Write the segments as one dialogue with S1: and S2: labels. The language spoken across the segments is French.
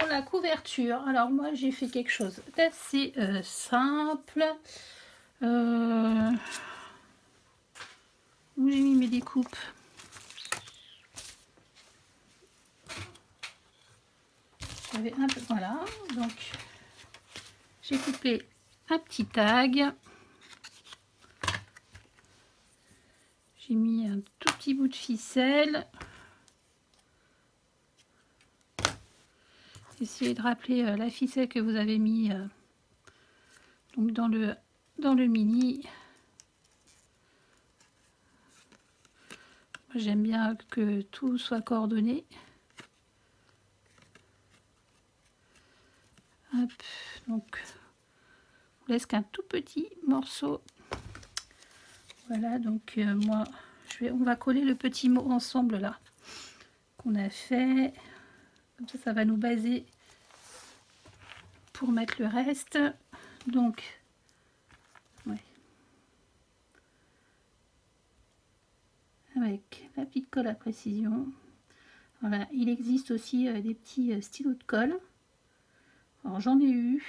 S1: pour la couverture, alors moi j'ai fait quelque chose d'assez simple. Où j'ai mis mes découpes? J'avais un peu, voilà, donc j'ai coupé un petit tag. J'ai mis un tout petit bout de ficelle. Essayez de rappeler la ficelle que vous avez mis donc dans le mini. J'aime bien que tout soit coordonné. Hop, donc on laisse qu'un tout petit morceau. Voilà, donc moi on va coller le petit mot ensemble là qu'on a fait. Comme ça va nous baser pour mettre le reste. Donc ouais, avec la petite colle à précision. Voilà, il existe aussi des petits stylos de colle. Alors j'en ai eu.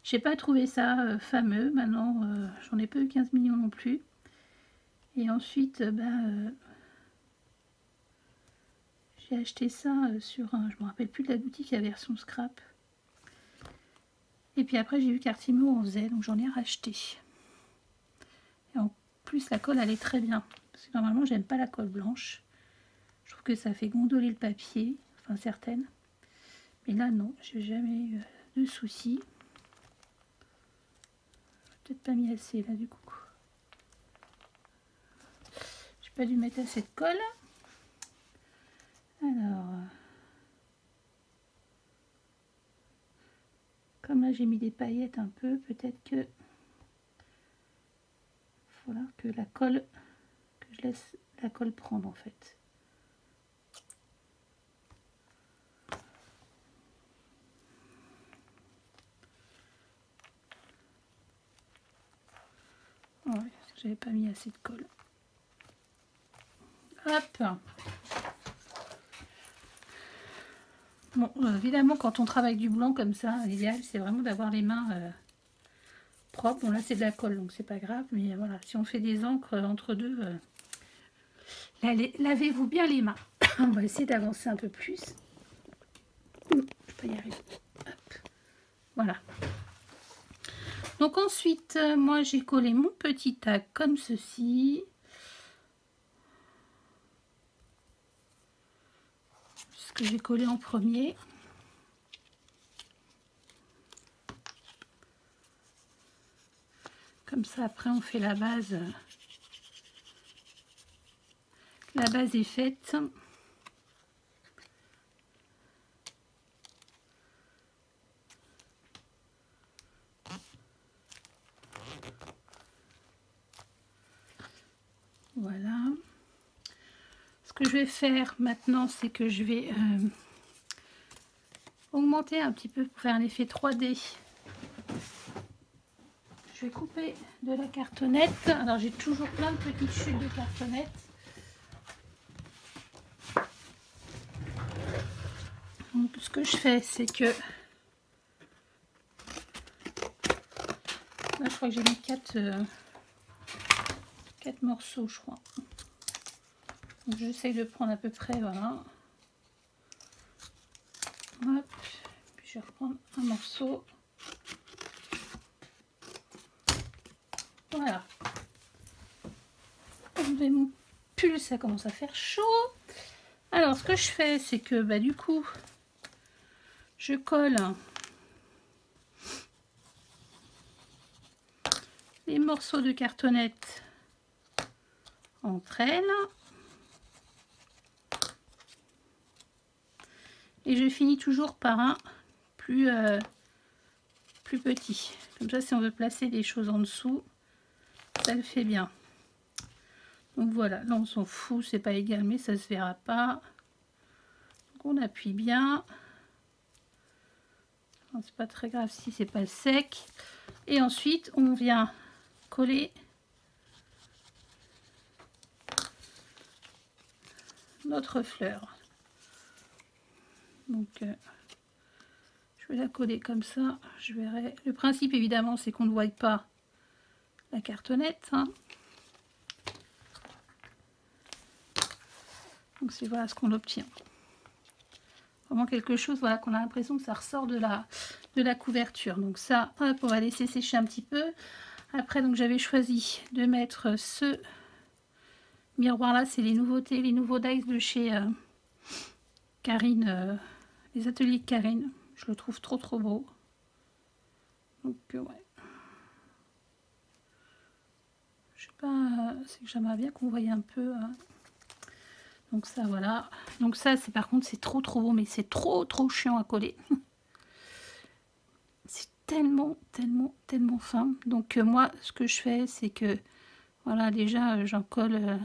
S1: J'ai pas trouvé ça fameux. Maintenant, j'en ai pas eu 15 millions non plus. Et ensuite, j'ai acheté ça sur un, je me rappelle plus de la boutique, la version scrap. Et puis après, j'ai vu qu'Artimo en faisait, donc j'en ai racheté. Et en plus, la colle, elle est très bien. Parce que normalement, j'aime pas la colle blanche. Je trouve que ça fait gondoler le papier, enfin certaines. Mais là, non, j'ai jamais eu de soucis. Peut-être pas mis assez là du coup. J'ai pas dû mettre assez de colle. Alors, comme là j'ai mis des paillettes un peu, peut-être que il faudra que la colle, que je laisse la colle prendre en fait. Ouais, parce que j'avais pas mis assez de colle. Hop. Bon, évidemment, quand on travaille du blanc comme ça, l'idéal c'est vraiment d'avoir les mains propres. Bon, là c'est de la colle, donc c'est pas grave, mais voilà, si on fait des encres entre deux, lavez-vous bien les mains. On va essayer d'avancer un peu plus. Je peux y arriver. Hop. Voilà. Donc ensuite, moi j'ai collé mon petit tag comme ceci. Ce que j'ai collé en premier. Comme ça, après on fait la base. La base est faite. Voilà. Ce que je vais faire maintenant, c'est que je vais augmenter un petit peu pour faire un effet 3D. Je vais couper de la cartonnette. Alors j'ai toujours plein de petites chutes de cartonnette. Donc ce que je fais, c'est que là je crois que j'ai mis 4 morceaux, je crois. Donc j'essaye de prendre à peu près, voilà. Hop, puis je vais reprendre un morceau. Voilà. Enlever mon pull, ça commence à faire chaud. Alors ce que je fais, c'est que du coup, je colle les morceaux de cartonnette entre elles. Et je finis toujours par un plus petit. Comme ça, si on veut placer des choses en dessous, ça le fait bien. Donc voilà, là on s'en fout, c'est pas égal, mais ça se verra pas. Donc on appuie bien. C'est pas très grave si c'est pas sec. Et ensuite, on vient coller notre fleur. Donc je vais la coller comme ça. Je verrai. Le principe évidemment c'est qu'on ne voie pas la cartonnette. Hein. Donc c'est voilà ce qu'on obtient. Vraiment quelque chose voilà, qu'on a l'impression que ça ressort de la couverture. Donc ça, hop, on va laisser sécher un petit peu. Après, donc j'avais choisi de mettre ce miroir là, c'est les nouveautés, les nouveaux dies de chez Karine, les ateliers de Karine. Je le trouve trop beau. Donc ouais. Je sais pas, c'est que j'aimerais bien qu'on voyait un peu. Donc ça voilà. Donc ça c'est par contre c'est trop beau, mais c'est trop chiant à coller. C'est tellement fin. Donc moi ce que je fais c'est que voilà déjà j'en colle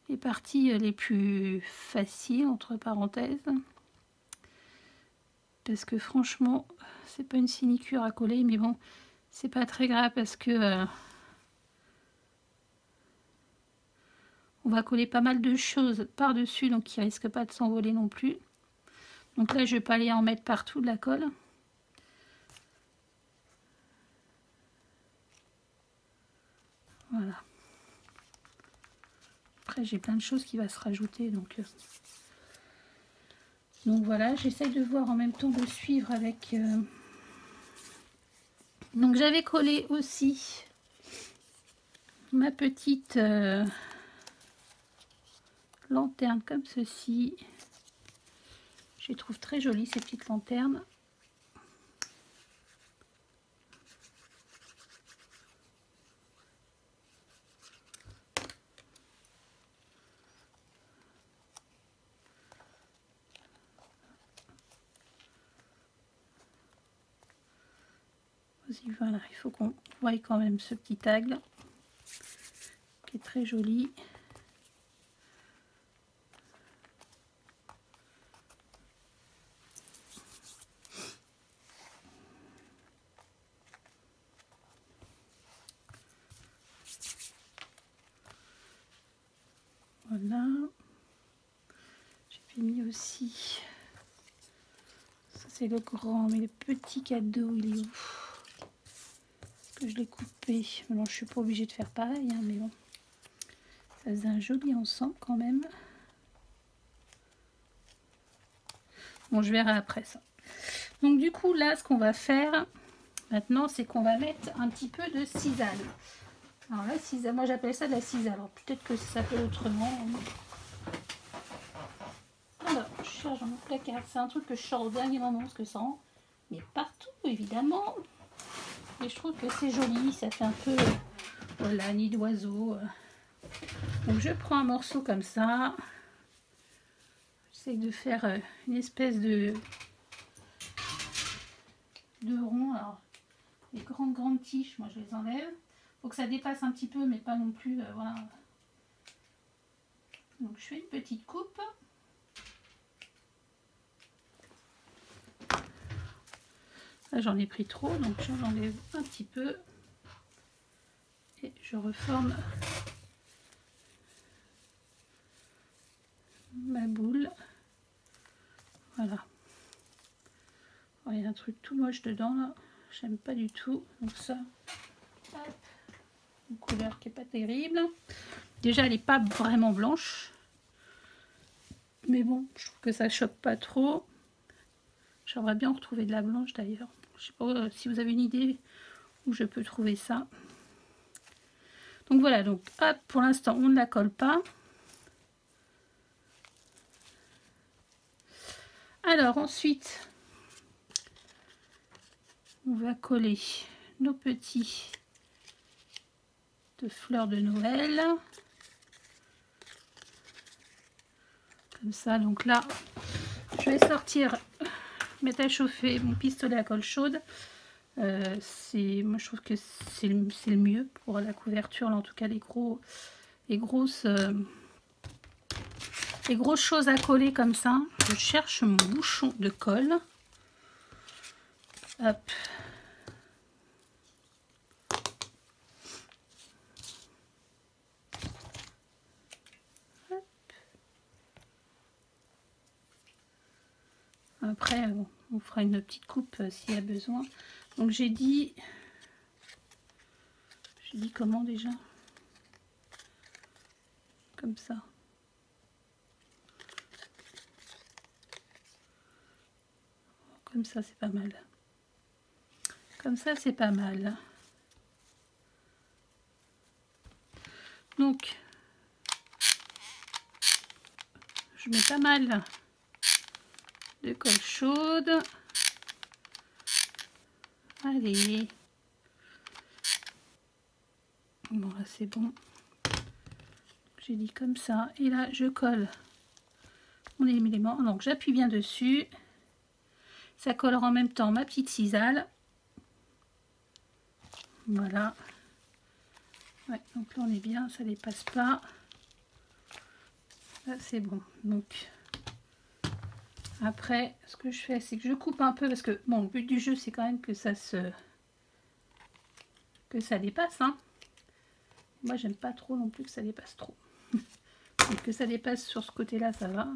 S1: les parties les plus faciles entre parenthèses. Parce que franchement c'est pas une sinicure à coller, mais bon c'est pas très grave parce que on va coller pas mal de choses par dessus, donc qui risque pas de s'envoler non plus. Donc là je vais pas aller en mettre partout de la colle. Voilà. Après j'ai plein de choses qui va se rajouter, donc voilà, j'essaye de voir en même temps de suivre avec donc j'avais collé aussi ma petite lanterne comme ceci. Je les trouve très jolies ces petites lanternes. Voilà, il faut qu'on voie quand même ce petit tag qui est très joli. Voilà. J'ai mis aussi, ça c'est le grand, mais le petit cadeau il est où? Que je l'ai coupé. Alors je suis pas obligée de faire pareil, hein, mais bon, ça faisait un joli ensemble quand même. Bon, je verrai après ça. Donc du coup là, ce qu'on va faire maintenant, c'est qu'on va mettre un petit peu de sisal. Alors la sisal, moi j'appelle ça de la sisal. Alors peut-être que ça s'appelle autrement. Alors, je cherche dans mon placard. C'est un truc que je sors au dernier moment parce que ça en met partout évidemment. Et je trouve que c'est joli, ça fait un peu voilà, nid d'oiseau. Donc je prends un morceau comme ça. J'essaie de faire une espèce de rond. Alors les grandes tiges, moi je les enlève. Faut que ça dépasse un petit peu, mais pas non plus. Voilà. Donc je fais une petite coupe. Là j'en ai pris trop, donc j'enlève un petit peu. Et je reforme ma boule. Voilà. Alors, il y a un truc tout moche dedans là. J'aime pas du tout. Donc ça, hop, une couleur qui est pas terrible. Déjà elle n'est pas vraiment blanche. Mais bon, je trouve que ça choque pas trop. J'aimerais bien retrouver de la blanche d'ailleurs. Je sais pas si vous avez une idée où je peux trouver ça. Donc voilà, donc hop, pour l'instant on ne la colle pas. Alors ensuite, on va coller nos petits de fleurs de Noël. Comme ça, donc là, je vais sortir, mettre à chauffer mon pistolet à colle chaude. Moi je trouve que c'est le mieux pour la couverture, là, en tout cas les grosses choses à coller comme ça. Je cherche mon bouchon de colle. Hop. Hop. Après, bon, on fera une petite coupe s'il y a besoin. Donc j'ai dit comment déjà? Comme ça. Comme ça, c'est pas mal. Comme ça, c'est pas mal. Donc, je mets pas mal de colle chaude. Allez. Bon, là, c'est bon. J'ai dit comme ça. Et là, je colle mon élément. Donc, j'appuie bien dessus. Ça collera en même temps ma petite cisale. Voilà. Ouais, donc là, on est bien. Ça dépasse pas. Là, c'est bon. Donc, après, ce que je fais, c'est que je coupe un peu. Parce que, bon, le but du jeu, c'est quand même que ça dépasse. Hein. Moi, j'aime pas trop non plus que ça dépasse trop. Donc, que ça dépasse sur ce côté-là, ça va.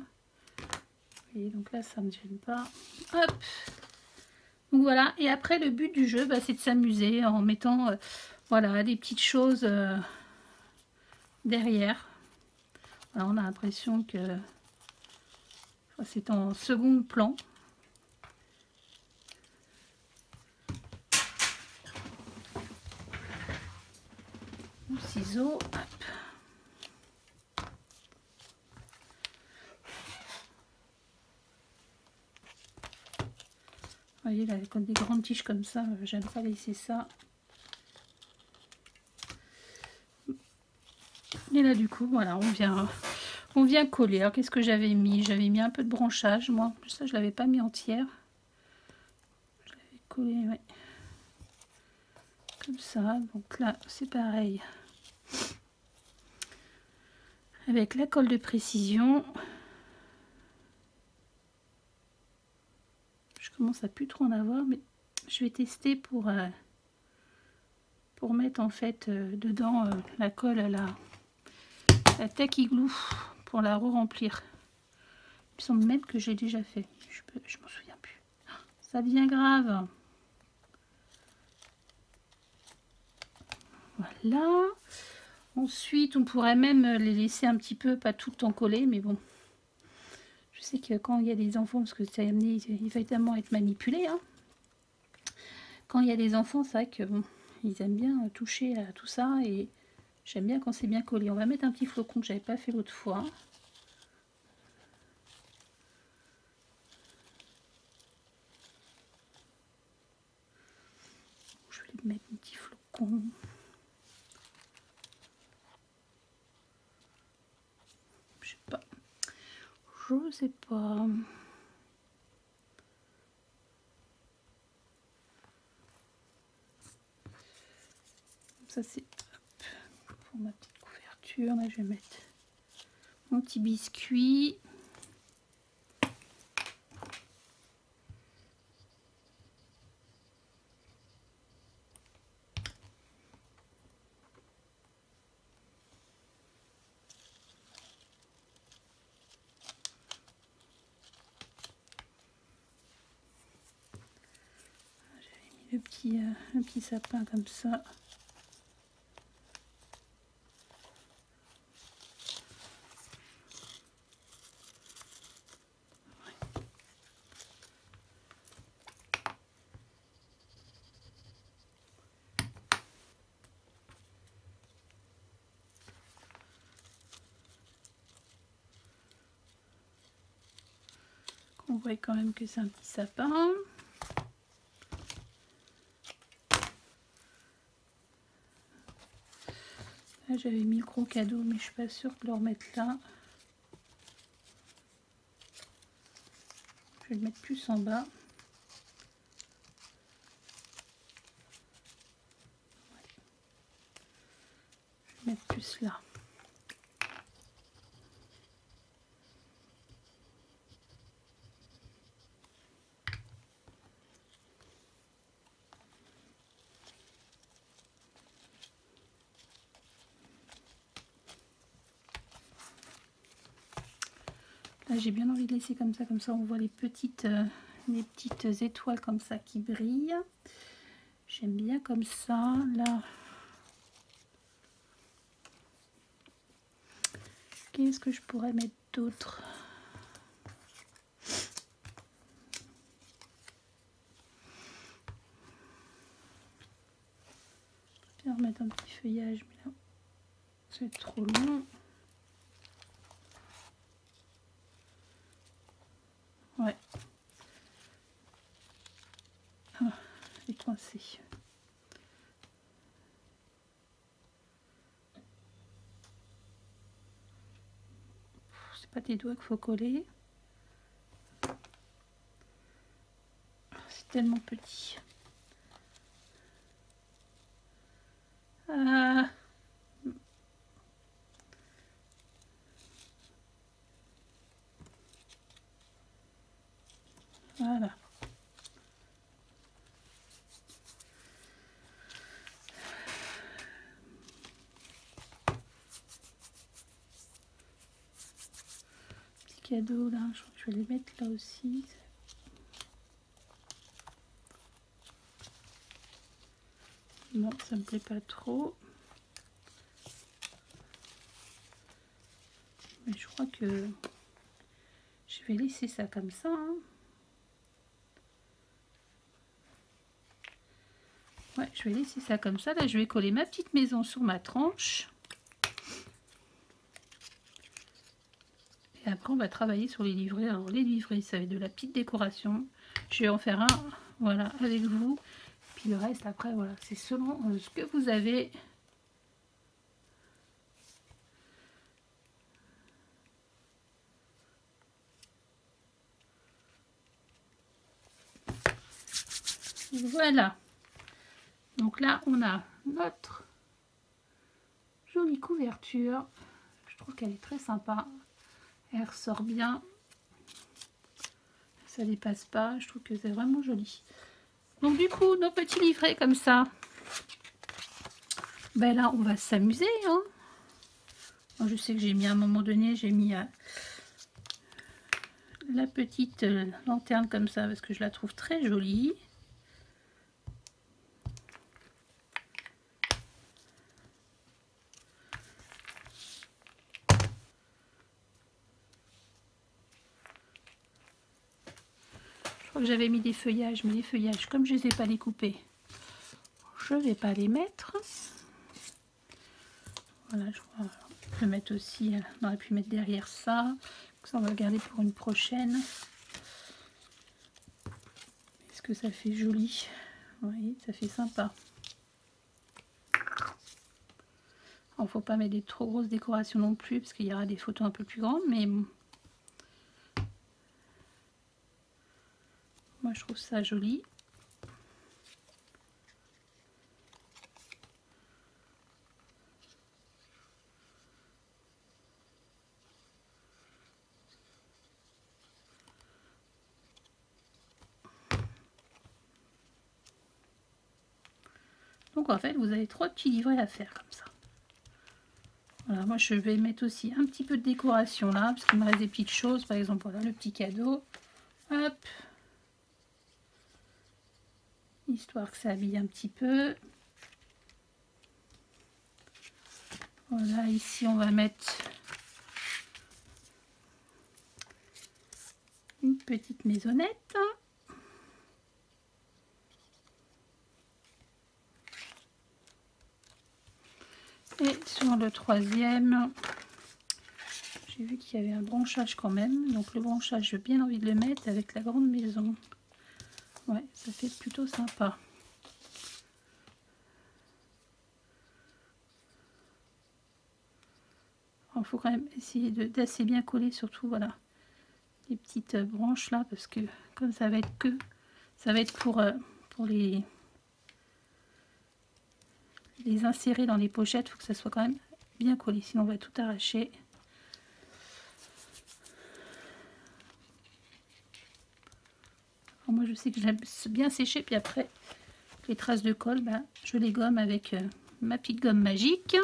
S1: Et donc là, ça ne me gêne pas. Hop. Donc voilà. Et après, le but du jeu, bah, c'est de s'amuser en mettant voilà, des petites choses derrière. Alors, on a l'impression que c'est en second plan. Le ciseau. Hop. Vous voyez, là, comme des grandes tiges comme ça, j'aime pas laisser ça. Et là, du coup, voilà, on vient coller. Alors, qu'est-ce que j'avais mis? J'avais mis un peu de branchage, moi. Ça, je l'avais pas mis entière. Je l'avais collé, ouais. Comme ça. Donc là, c'est pareil. Avec la colle de précision. Je commence à plus trop en avoir, mais je vais tester pour mettre en fait dedans la colle à la tacky glue pour la re-remplir. Il me semble même que j'ai déjà fait. Je m'en souviens plus. Ça devient grave. Voilà. Ensuite, on pourrait même les laisser un petit peu, pas tout le temps collés, mais bon. Je sais que quand il y a des enfants, parce que ça a amené, il va évidemment être manipulé. Hein. Quand il y a des enfants, c'est vrai que bon, ils aiment bien toucher à tout ça et j'aime bien quand c'est bien collé. On va mettre un petit flocon que j'avais pas fait l'autre fois. Je vais lui mettre un petit flocon. Je sais pas. Ça c'est pour ma petite couverture. Là, je vais mettre mon petit biscuit. Le petit sapin comme ça. On voit quand même que c'est un petit sapin. Là, j'avais mis le gros cadeau, mais je suis pas sûre de le remettre là. Je vais le mettre plus en bas. Je vais le mettre plus là. Là, Là j'ai bien envie de laisser comme ça on voit les petites étoiles comme ça qui brillent. J'aime bien comme ça. Là, qu'est-ce que je pourrais mettre d'autre? Je vais remettre un petit feuillage, mais là c'est trop long. Ouais. Ah, elle est coincée. C'est pas tes doigts qu'il faut coller. C'est tellement petit. Ah. Voilà. Petit cadeau là, je crois que je vais les mettre là aussi. Non, ça me plaît pas trop. Mais je crois que je vais laisser ça comme ça. Hein. Ouais, je vais laisser ça comme ça. Là, je vais coller ma petite maison sur ma tranche. Et après, on va travailler sur les livrets. Alors, les livrets, ça va être de la petite décoration. Je vais en faire un, voilà, avec vous. Puis le reste, après, voilà, c'est selon ce que vous avez. Voilà. Donc là, on a notre jolie couverture. Je trouve qu'elle est très sympa. Elle ressort bien. Ça dépasse pas. Je trouve que c'est vraiment joli. Donc du coup, nos petits livrets comme ça. Ben là, on va s'amuser. Hein. Moi, je sais que j'ai mis à un moment donné, j'ai mis la petite lanterne comme ça parce que je la trouve très jolie. Je crois que j'avais mis des feuillages, mais les feuillages, comme je ne les ai pas découpés, je ne vais pas les mettre. Voilà, je crois que le mettre aussi, on aurait pu mettre derrière ça. Ça, on va le garder pour une prochaine. Est-ce que ça fait joli? Oui, ça fait sympa. Il ne faut pas mettre des trop grosses décorations non plus, parce qu'il y aura des photos un peu plus grandes, mais moi je trouve ça joli. Donc en fait, vous avez 3 petits livrets à faire comme ça. Voilà, moi je vais mettre aussi un petit peu de décoration là, parce qu'il me reste des petites choses. Par exemple, voilà le petit cadeau. Hop. Histoire que ça habille un petit peu. Voilà, ici on va mettre une petite maisonnette. Et sur le troisième, j'ai vu qu'il y avait un branchage quand même. Donc le branchage, j'ai bien envie de le mettre avec la grande maison. Ouais, ça fait plutôt sympa. Il faut quand même essayer d'assez bien coller, surtout voilà les petites branches là, parce que comme ça va être pour les insérer dans les pochettes. Il faut que ça soit quand même bien collé, sinon on va tout arracher. Alors moi je sais que j'aime bien sécher, puis après les traces de colle, ben, je les gomme avec ma petite gomme magique.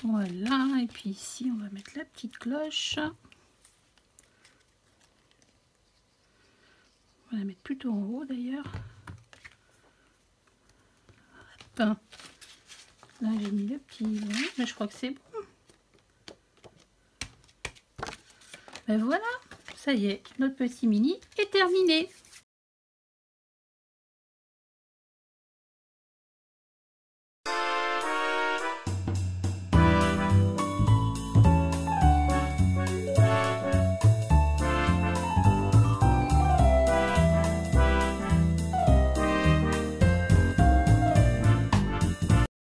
S1: Voilà, et puis ici on va mettre la petite cloche. On va la mettre plutôt en haut d'ailleurs. Enfin, là j'ai mis le petit, mais je crois que c'est bon. Ben voilà, ça y est, notre petit mini est terminé.